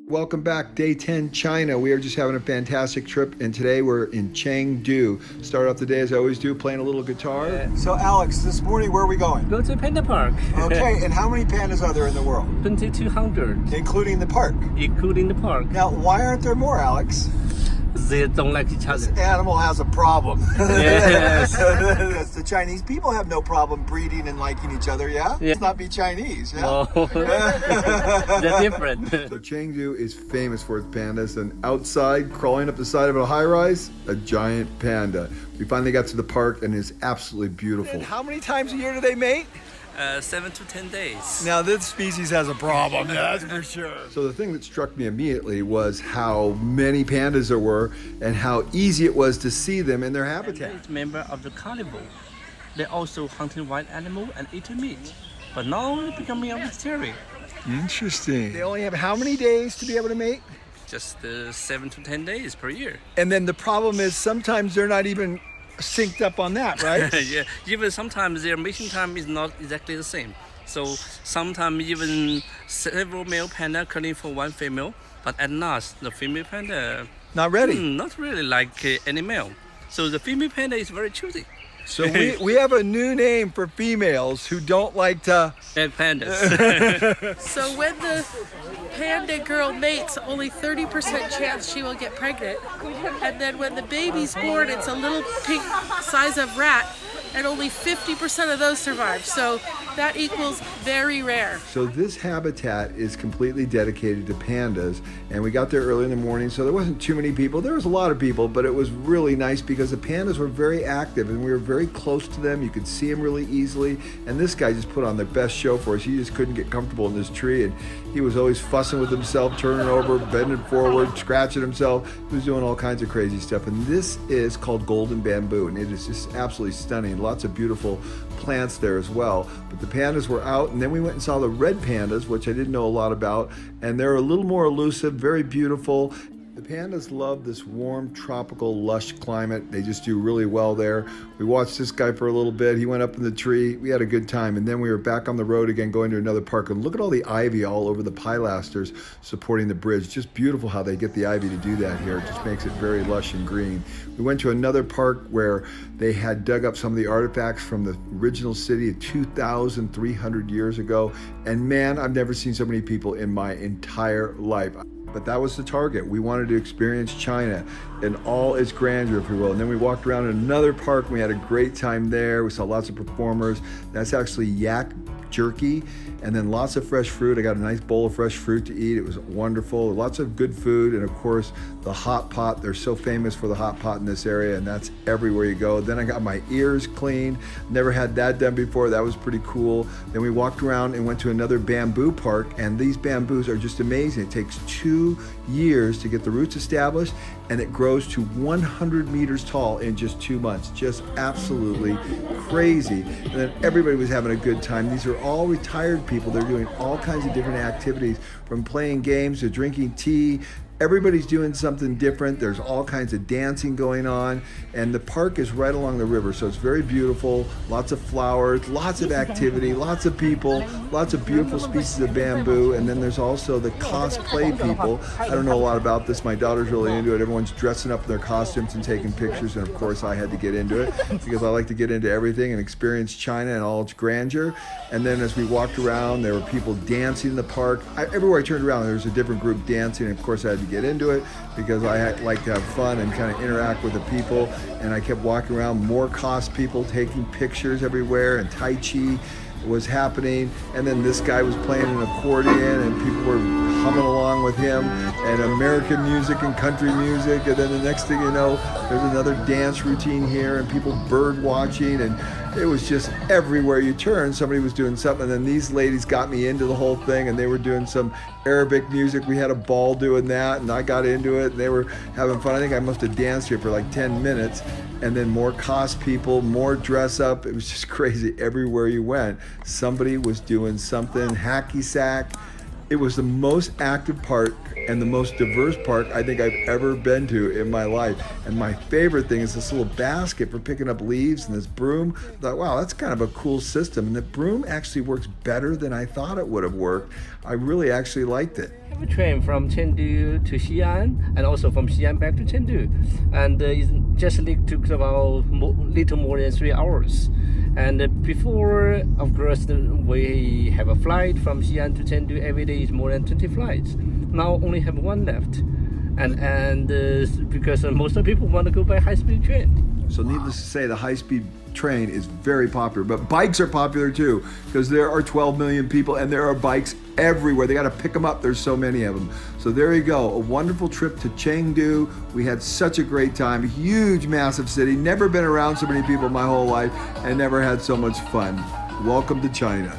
Welcome back, day 10, China. We are just having a fantastic trip, and today we're in Chengdu. Start off the day as I always do, playing a little guitar. So Alex, this morning where are we going? Go to Panda Park. Okay, and how many pandas are there in the world? 2,200, Including the park. including the park. Now, why aren't there more, Alex? They don't like each other. This animal has a problem. Yes. Because the Chinese people have no problem breeding and liking each other, yeah? Yeah. Let's not be Chinese, yeah? Oh, they're different. So Chengdu is famous for its pandas, and outside, crawling up the side of a high-rise, a giant panda. We finally got to the park, and it's absolutely beautiful. And how many times a year do they mate? 7 to 10 days. Now, this species has a problem, that's for sure. So the thing that struck me immediately was how many pandas there were and how easy it was to see them in their habitat. It's member of the carnivore. They also hunting wild animal and eating meat, but now they're becoming a vegetarian. Interesting. They only have how many days to be able to mate? Just 7 to 10 days per year. And then the problem is sometimes they're not even synced up on that, right? Yeah, even sometimes their mating time is not exactly the same. So sometimes even several male panda calling for one female, but at last the female panda Not ready. not really like any male. So the female panda is very choosy. So we have a new name for females who don't like to... And pandas. So when the panda girl mates, only 30% chance she will get pregnant. And then when the baby's born, it's a little pink size of rat, and only 50% of those survive. So that equals very rare. So this habitat is completely dedicated to pandas, and we got there early in the morning, so there wasn't too many people. There was a lot of people, but it was really nice because the pandas were very active, and we were very close to them. You could see them really easily, and this guy just put on the best show for us. He just couldn't get comfortable in this tree, and he was always fussing with himself, turning over, bending forward, scratching himself. He was doing all kinds of crazy stuff, and this is called golden bamboo, and it is just absolutely stunning. Lots of beautiful plants there as well. But the pandas were out, and then we went and saw the red pandas, which I didn't know a lot about, and they're a little more elusive, very beautiful. The pandas love this warm, tropical, lush climate. They just do really well there. We watched this guy for a little bit. He went up in the tree. We had a good time. And then we were back on the road again, going to another park. And look at all the ivy all over the pilasters supporting the bridge. Just beautiful how they get the ivy to do that here. It just makes it very lush and green. We went to another park where they had dug up some of the artifacts from the original city 2,300 years ago. And man, I've never seen so many people in my entire life. But that was the target. We wanted to experience China in all its grandeur, if you will. And then we walked around in another park and we had a great time there. We saw lots of performers. That's actually yak jerky, and then lots of fresh fruit. I got a nice bowl of fresh fruit to eat. It was wonderful. Lots of good food, and of course the hot pot. They're so famous for the hot pot in this area, and that's everywhere you go. Then I got my ears cleaned. Never had that done before. That was pretty cool. Then we walked around and went to another bamboo park, and these bamboos are just amazing. It takes 2 years to get the roots established, and it grows to 100 meters tall in just 2 months. Just absolutely crazy. And then everybody was having a good time. These are all retired people. They're doing all kinds of different activities, from playing games to drinking tea. Everybody's doing something different. There's all kinds of dancing going on, and the park is right along the river, so it's very beautiful. Lots of flowers, lots of activity, lots of people, lots of beautiful species of bamboo. And then there's also the cosplay people. I don't know a lot about this. My daughter's really into it. Everyone's dressing up in their costumes and taking pictures, and of course I had to get into it because I like to get into everything and experience China and all its grandeur. And then as we walked around, there were people dancing in the park. Everywhere I turned around, there was a different group dancing, and of course I had to get into it because I like to have fun and kind of interact with the people. And I kept walking around, more cos people taking pictures everywhere, and Tai Chi was happening. And then this guy was playing an accordion, and people were humming along with him, and American music and country music. And then the next thing you know, there's another dance routine here, and people bird watching, and it was just everywhere you turn, somebody was doing something. And then these ladies got me into the whole thing, and they were doing some Arabic music. We had a ball doing that, and I got into it, and they were having fun. I think I must have danced here for like 10 minutes. And then more cos people, more dress up. It was just crazy. Everywhere you went, somebody was doing something, hacky sack. It was the most active park and the most diverse park I think I've ever been to in my life. And my favorite thing is this little basket for picking up leaves and this broom. I thought, wow, that's kind of a cool system. And the broom actually works better than I thought it would have worked. I really actually liked it. We have a train from Chengdu to Xi'an and also from Xi'an back to Chengdu. And it just took about little more than 3 hours. And before, of course, we have a flight from Xi'an to Chengdu every day is more than 20 flights. Now only have one left, and because most of the people want to go by high-speed train. So needless to say, the high-speed train is very popular, but bikes are popular too, because there are 12 million people and there are bikes everywhere. They got to pick them up. There's so many of them. So there you go, a wonderful trip to Chengdu. We had such a great time. A huge, massive city. Never been around so many people my whole life and never had so much fun. Welcome to China.